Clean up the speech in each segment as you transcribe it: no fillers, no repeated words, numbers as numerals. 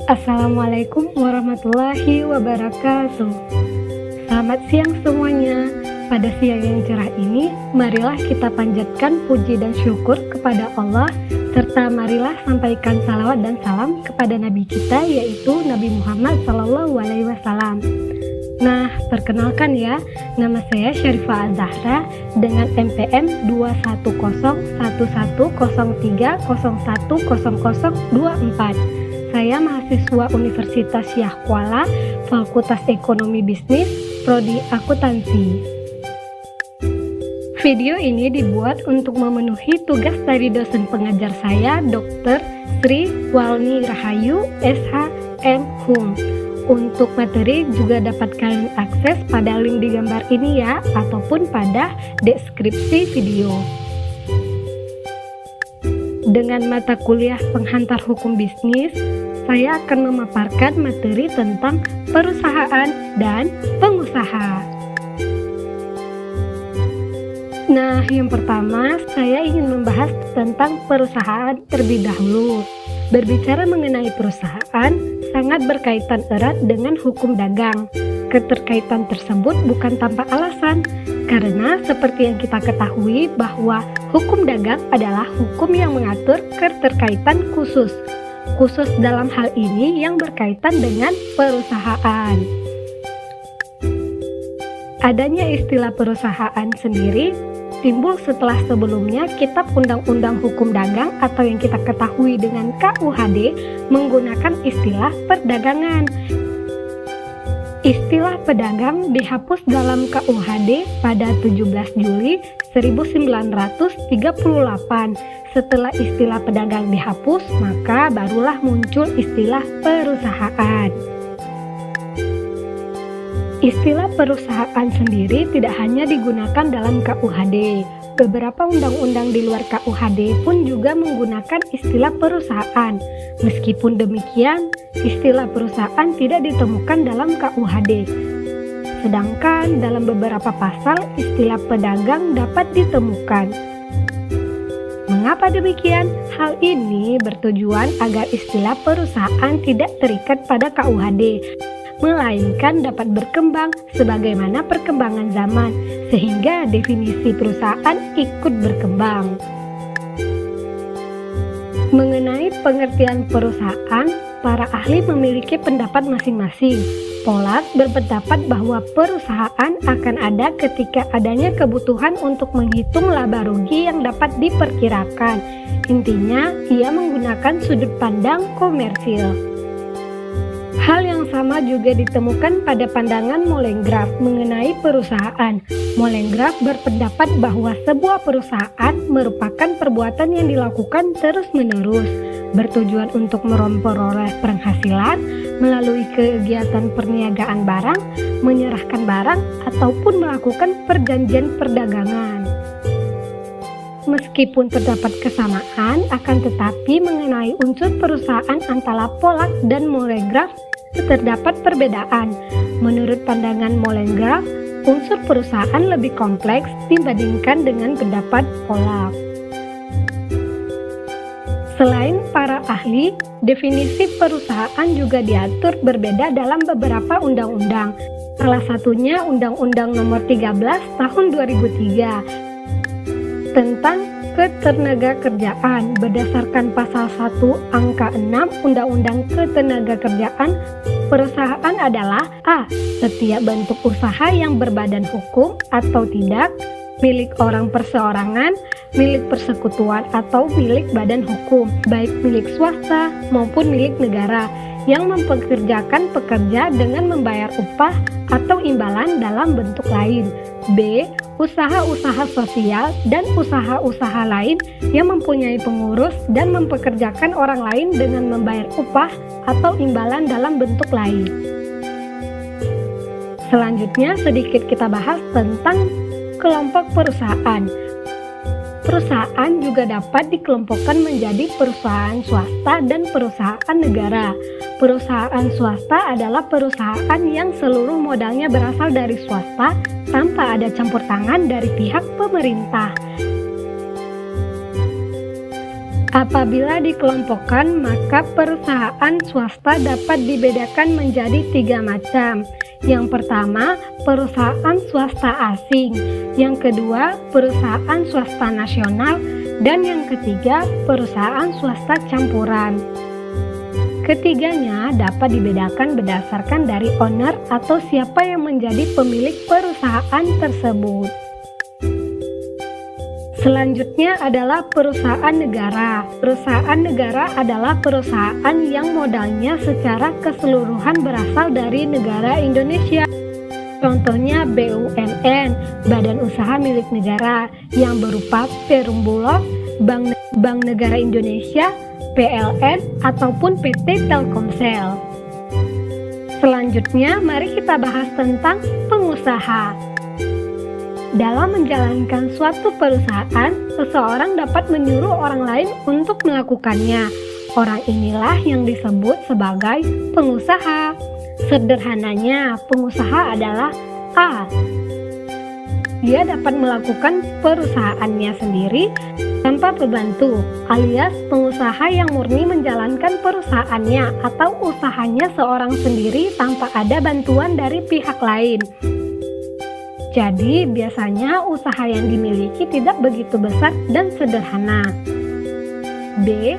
Assalamualaikum warahmatullahi wabarakatuh. Selamat siang semuanya. Pada siang yang cerah ini, marilah kita panjatkan puji dan syukur kepada Allah, serta marilah sampaikan salawat dan salam kepada Nabi kita, yaitu Nabi Muhammad SAW. Nah, perkenalkan ya, nama saya Syarifah Az-Zahra dengan NPM 2101103010024. Saya mahasiswa Universitas Syah Kuala, Fakultas Ekonomi Bisnis, Prodi Akuntansi. Video ini dibuat untuk memenuhi tugas dari dosen pengajar saya, Dr. Sri Walni Rahayu, SH.M. Hum. Untuk materi juga dapat kalian akses pada link di gambar ini ya, ataupun pada deskripsi video. Dengan mata kuliah penghantar hukum bisnis, saya akan memaparkan materi tentang perusahaan dan pengusaha. Nah, yang pertama saya ingin membahas tentang perusahaan terlebih dahulu. Berbicara mengenai perusahaan sangat berkaitan erat dengan hukum dagang. Keterkaitan tersebut bukan tanpa alasan, karena seperti yang kita ketahui bahwa hukum dagang adalah hukum yang mengatur keterkaitan khusus dalam hal ini yang berkaitan dengan perusahaan. Adanya istilah perusahaan sendiri timbul setelah sebelumnya Kitab Undang-Undang Hukum Dagang atau yang kita ketahui dengan KUHD menggunakan istilah perdagangan. Istilah pedagang dihapus dalam KUHD pada 17 Juli 1938. Setelah istilah pedagang dihapus, maka barulah muncul istilah perusahaan. Istilah perusahaan sendiri tidak hanya digunakan dalam KUHD. Beberapa undang-undang di luar KUHD pun juga menggunakan istilah perusahaan. Meskipun demikian, istilah perusahaan tidak ditemukan dalam KUHD. Sedangkan dalam beberapa pasal, istilah pedagang dapat ditemukan. Mengapa demikian? Hal ini bertujuan agar istilah perusahaan tidak terikat pada KUHD, melainkan dapat berkembang sebagaimana perkembangan zaman, sehingga definisi perusahaan ikut berkembang. Mengenai pengertian perusahaan, para ahli memiliki pendapat masing-masing. Polak berpendapat bahwa perusahaan akan ada ketika adanya kebutuhan untuk menghitung laba rugi yang dapat diperkirakan. Intinya, ia menggunakan sudut pandang komersil. Hal yang sama juga ditemukan pada pandangan Molengraf mengenai perusahaan. Molengraf berpendapat bahwa sebuah perusahaan merupakan perbuatan yang dilakukan terus-menerus, bertujuan untuk memperoleh penghasilan melalui kegiatan perniagaan barang, menyerahkan barang, ataupun melakukan perjanjian perdagangan. Meskipun terdapat kesamaan, akan tetapi mengenai unsur perusahaan antara Polak dan Molengraf terdapat perbedaan. Menurut pandangan Molengraf, unsur perusahaan lebih kompleks dibandingkan dengan pendapat Polak. Selain para ahli, definisi perusahaan juga diatur berbeda dalam beberapa undang-undang. Salah satunya Undang-Undang Nomor 13 Tahun 2003 tentang Ketenagakerjaan. Berdasarkan pasal 1 angka 6 Undang-Undang Ketenagakerjaan, perusahaan adalah A. Setiap bentuk usaha yang berbadan hukum atau tidak, milik orang perseorangan, milik persekutuan atau milik badan hukum, baik milik swasta maupun milik negara, yang mempekerjakan pekerja dengan membayar upah atau imbalan dalam bentuk lain. B. Usaha-usaha sosial dan usaha-usaha lain yang mempunyai pengurus dan mempekerjakan orang lain dengan membayar upah atau imbalan dalam bentuk lain. Selanjutnya sedikit kita bahas tentang kelompok perusahaan. Perusahaan juga dapat dikelompokkan menjadi perusahaan swasta dan perusahaan negara. Perusahaan swasta adalah perusahaan yang seluruh modalnya berasal dari swasta tanpa ada campur tangan dari pihak pemerintah. Apabila dikelompokkan, maka perusahaan swasta dapat dibedakan menjadi 3 macam. Yang pertama, perusahaan swasta asing. Yang kedua, perusahaan swasta nasional. Dan yang ketiga, perusahaan swasta campuran. Ketiganya dapat dibedakan berdasarkan dari owner atau siapa yang menjadi pemilik perusahaan tersebut. Selanjutnya adalah perusahaan negara. Perusahaan negara adalah perusahaan yang modalnya secara keseluruhan berasal dari negara Indonesia. Contohnya BUMN, Badan Usaha Milik Negara, yang berupa Perum Bulog, Bank Negara Indonesia, PLN, ataupun PT Telkomsel. Selanjutnya, mari kita bahas tentang pengusaha. Dalam menjalankan suatu perusahaan, seseorang dapat menyuruh orang lain untuk melakukannya. Orang inilah yang disebut sebagai pengusaha. Sederhananya, pengusaha adalah A. Dia dapat melakukan perusahaannya sendiri tanpa pembantu, alias pengusaha yang murni menjalankan perusahaannya atau usahanya seorang sendiri tanpa ada bantuan dari pihak lain. Jadi, biasanya usaha yang dimiliki tidak begitu besar dan sederhana. B.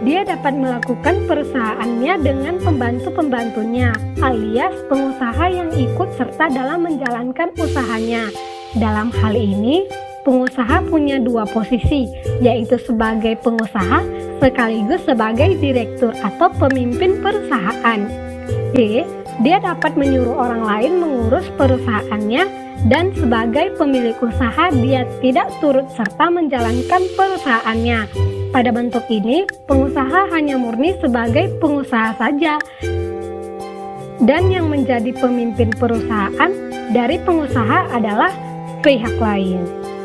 Dia dapat melakukan perusahaannya dengan pembantu-pembantunya, alias pengusaha yang ikut serta dalam menjalankan usahanya. Dalam hal ini, pengusaha punya 2 posisi, yaitu sebagai pengusaha sekaligus sebagai direktur atau pemimpin perusahaan. C. Dia dapat menyuruh orang lain mengurus perusahaannya, dan sebagai pemilik usaha dia tidak turut serta menjalankan perusahaannya. Pada bentuk ini, pengusaha hanya murni sebagai pengusaha saja, dan yang menjadi pemimpin perusahaan dari pengusaha adalah pihak lain.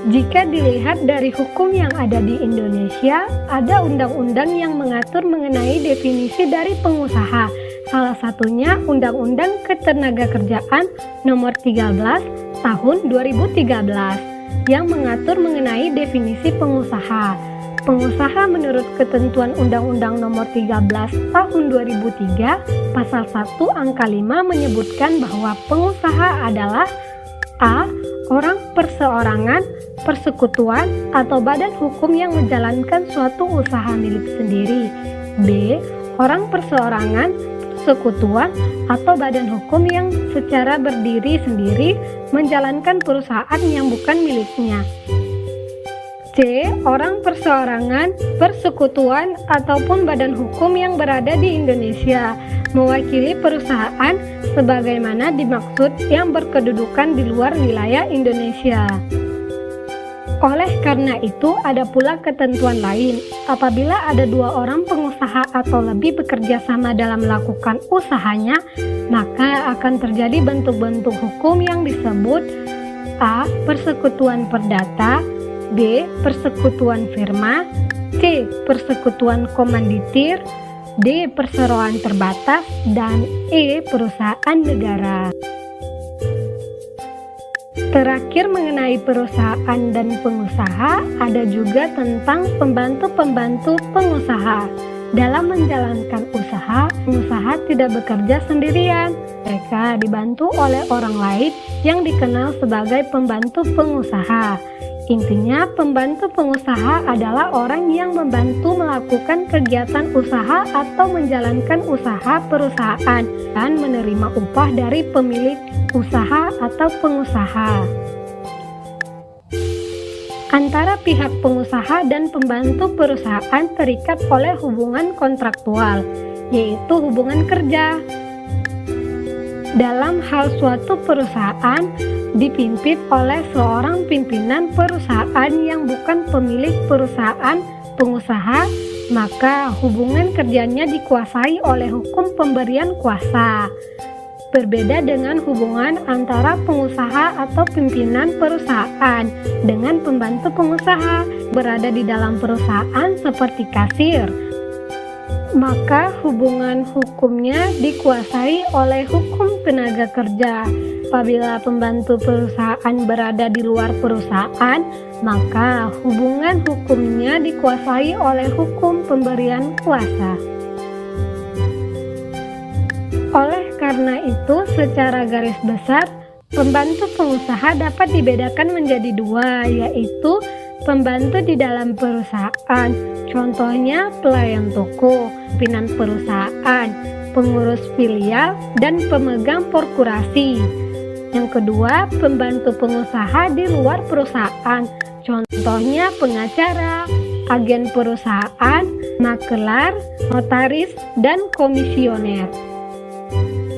Jika dilihat dari hukum yang ada di Indonesia, ada undang-undang yang mengatur mengenai definisi dari pengusaha. Salah satunya Undang-Undang Ketenagakerjaan Nomor 13 Tahun 2013 yang mengatur mengenai definisi pengusaha. Pengusaha menurut ketentuan Undang-Undang Nomor 13 Tahun 2003 Pasal 1 Angka 5 menyebutkan bahwa pengusaha adalah A. Orang perseorangan, persekutuan, atau badan hukum yang menjalankan suatu usaha milik sendiri. B. Orang perseorangan, persekutuan, atau badan hukum yang secara berdiri sendiri menjalankan perusahaan yang bukan miliknya. C. Orang perseorangan, persekutuan, ataupun badan hukum yang berada di Indonesia mewakili perusahaan sebagaimana dimaksud yang berkedudukan di luar wilayah Indonesia. Oleh karena itu, ada pula ketentuan lain. Apabila ada 2 orang pengusaha atau lebih bekerja sama dalam melakukan usahanya, maka akan terjadi bentuk-bentuk hukum yang disebut A. Persekutuan perdata, B. Persekutuan firma, C. Persekutuan komanditir, D. Perseroan terbatas, dan E. Perusahaan negara. Terakhir mengenai perusahaan dan pengusaha, ada juga tentang pembantu-pembantu pengusaha. Dalam menjalankan usaha, pengusaha tidak bekerja sendirian. Mereka dibantu oleh orang lain yang dikenal sebagai pembantu pengusaha. Intinya, pembantu pengusaha adalah orang yang membantu melakukan kegiatan usaha atau menjalankan usaha perusahaan dan menerima upah dari pemilik usaha atau pengusaha. Antara pihak pengusaha dan pembantu perusahaan terikat oleh hubungan kontraktual, yaitu hubungan kerja. Dalam hal suatu perusahaan dipimpin oleh seorang pimpinan perusahaan yang bukan pemilik perusahaan pengusaha, maka hubungan kerjanya dikuasai oleh hukum pemberian kuasa. Berbeda dengan hubungan antara pengusaha atau pimpinan perusahaan dengan pembantu pengusaha berada di dalam perusahaan seperti kasir, maka hubungan hukumnya dikuasai oleh hukum tenaga kerja. Apabila pembantu perusahaan berada di luar perusahaan, maka hubungan hukumnya dikuasai oleh hukum pemberian kuasa. Oleh karena itu, secara garis besar, pembantu pengusaha dapat dibedakan menjadi dua, yaitu pembantu di dalam perusahaan, contohnya pelayan toko, pimpinan perusahaan, pengurus filial, dan pemegang korporasi. Yang kedua, pembantu pengusaha di luar perusahaan, contohnya pengacara, agen perusahaan, makelar, notaris, dan komisioner.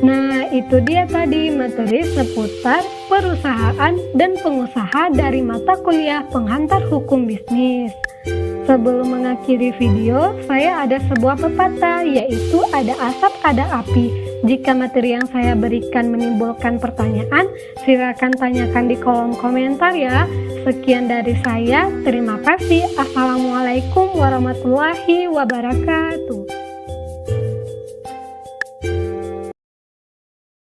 Nah, itu dia tadi materi seputar perusahaan dan pengusaha dari mata kuliah Penghantar Hukum Bisnis. Sebelum mengakhiri video, saya ada sebuah pepatah, yaitu ada asap ada api. Jika materi yang saya berikan menimbulkan pertanyaan, silakan tanyakan di kolom komentar ya. Sekian dari saya, terima kasih. Assalamualaikum warahmatullahi wabarakatuh.